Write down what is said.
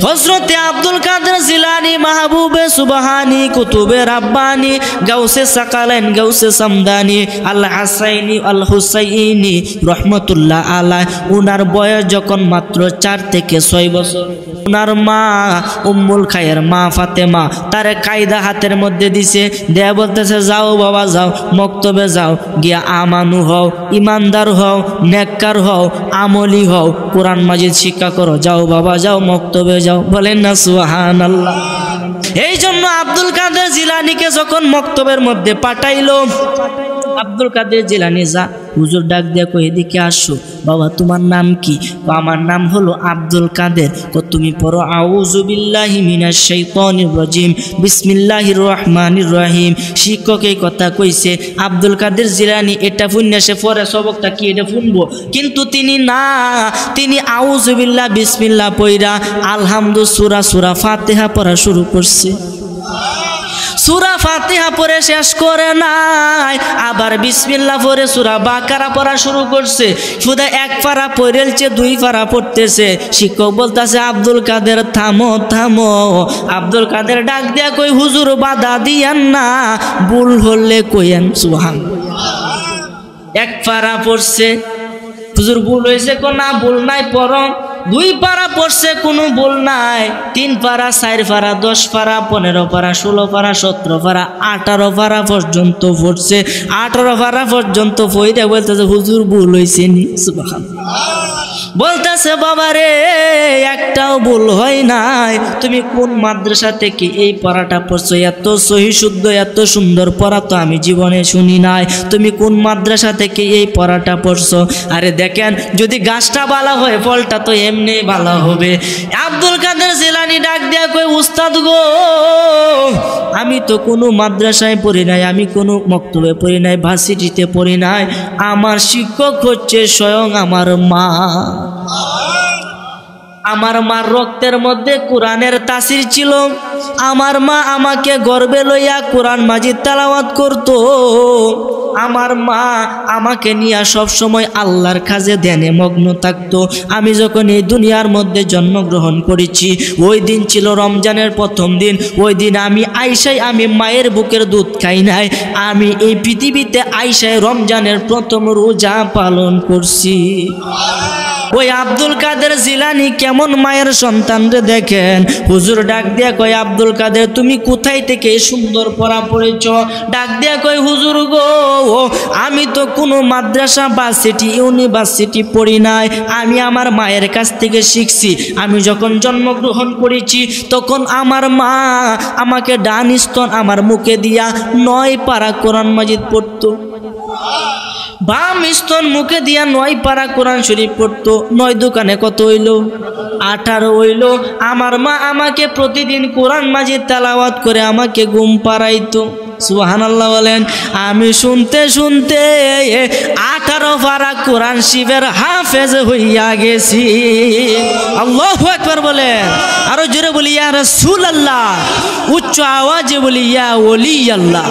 হযরতে আব্দুল কাদের জিলানী মাহবুবে সুবহানী কুতুবে রাব্বানী গাউসে সাকালাইন গাউসে সামদানী আল হাসাইনি আল হুসাইনি রহমাতুল্লাহ আলাইহি উনার বয়স যখন মাত্র 4 থেকে 6 বছর উনার মা উম্মুল খায়ের মা ফাতেমা তার কায়দা হাতের মধ্যে দিছে দেয়া বলতেছে যাও বাবা যাও মক্তবে যাও গিয়া আমানু হও ইমানদার হও নেককার হও আমলি হও কোরআন মাজিদ শিক্ষা করো যাও বাবা যাও মক্তবে যাও বলেন না সুবহানাল্লাহ। এই জন্য আব্দুল কাদের জিলানীকে যখন মক্তবের মধ্যে পাঠাইলো আব্দুল কাদের জিলানী যা হুজুর ডাক দিয়া কই এদিকে আসো বাবা তোমার নাম কি? আমার নাম হলো আব্দুল কাদের। তুমি পড়ো আউযু বিল্লাহি মিনাশ শাইতানির রাজিম বিসমিল্লাহির রহমানির রহিম। শিক্ষক এই কথা কইছে আব্দুল কাদের জিলানী এটা ফুন্যাসে পড়ে সবকটা কি এটা ফুনবো কিন্তু তিনি আউযু বিল্লাহ বিসমিল্লাহ পড়া আলহামদু সূরা ফাতিহা পড়া শুরু করছে। সূরা ফাতিহা পড়ে শেষ করে নাই আবার বিসমিল্লাহ পড়ে সূরা বাকারা পড়া শুরু করছে। শুধু এক পারা পড়েলছে 2 পারা পড়তেছে। শিক্ষক বলতেছে আব্দুল কাদের থামো থামো। আব্দুল কাদের ডাক দিয়া কই হুজুর বাধা দিয়েন না ভুল হলে কইেন সুবহানাল্লাহ। এক পারা পড়ছে হুজুর ভুল হয়েছে কোন না ভুল নাই পড়ো। 2 পারা পড়ছে কোনো ভুল নাই। 3 পারা 4 পারা 10 পারা 15 পারা 16 পারা 17 পারা 18 পারা পর্যন্ত পড়ছে। 18 পারা পর্যন্ত পড়ে বলতেছে হুজুর ভুল হয়েছে নি সুবহানাল্লাহ। বলতেছে বাবা রে একটাও ভুল হয় নাই। তুমি কোন মাদ্রাসা থেকে এই পড়াটা পড়ছো? এত সহি শুদ্ধ এত সুন্দর পড়া তো আমি জীবনে শুনি নাই। তুমি কোন মাদ্রাসা থেকে এই পড়াটা পড়ছো? আরে দেখেন যদি গাছটা ভালো হয় ফলটা তো এমনি ভালো হবে। আব্দুল কাদের জিলানী ডাক দিয়া কই উস্তাদ গো আমি তো কোনো মাদ্রাসায় পড়ি নাই, আমি কোনো মক্তবে পড়ি নাই, ভার্সিটিতে পড়ি নাই। আমার শিক্ষক হচ্ছে স্বয়ং আমার মা। আমার মার রক্তের মধ্যে কোরআনের তাসির ছিল। আমার মা আমাকে গর্বে লইয়া কোরআন মাজিদ তেলাওয়াত করত। আমার মা আমাকে নিয়ে সব সময় আল্লাহর কাজে ধ্যানে মগ্ন থাকতো। আমি যখন এই দুনিয়ার মধ্যে জন্মগ্রহণ করেছি ওই দিন ছিল রমজানের প্রথম দিন। ওই দিন আমি মায়ের বুকের দুধ খাই নাই। আমি এই পৃথিবীতে আইসায় রমজানের প্রথম রোজা পালন করছি। ওই আব্দুল কাদের জিলানী কেমন মায়ের সন্তান রে দেখেন। হুজুর ডাক দিয়া কয় আব্দুল কাদের তুমি কোথায় থেকে সুন্দর পড়া পড়েছ? ডাক দিয়া কয় হুজুর গো আমি তো কোনো মাদ্রাসা ভার্সিটি ইউনিভার্সিটি পড়ি নাই, আমি আমার মায়ের কাছ থেকে শিখছি। আমি যখন জন্মগ্রহণ করেছি তখন আমার মা আমাকে ডান স্তন আমার মুখে দিয়া 9 পারা কোরআন মাজিদ পড়তো, বাম স্তন মুখে দিয়া 9 পারা কোরআন শরীফ পড়তো। 9 দোকানে কত হইল? 18 হইল। আমার মা আমাকে প্রতিদিন কোরআন মাজিদ তেলাওয়াত করে আমাকে ঘুম পাড়াইতো। সুবহানাল্লাহ বলেন। আমি শুনতে শুনতে 18 পারা কোরআন শরীফের হাফেজ হইয়া গেছি। আল্লাহু আকবার বলেন। আরো জোরে বলি ইয়া রাসূলুল্লাহ, উচ্চ আওয়াজে বলি ইয়া ওলি আল্লাহ।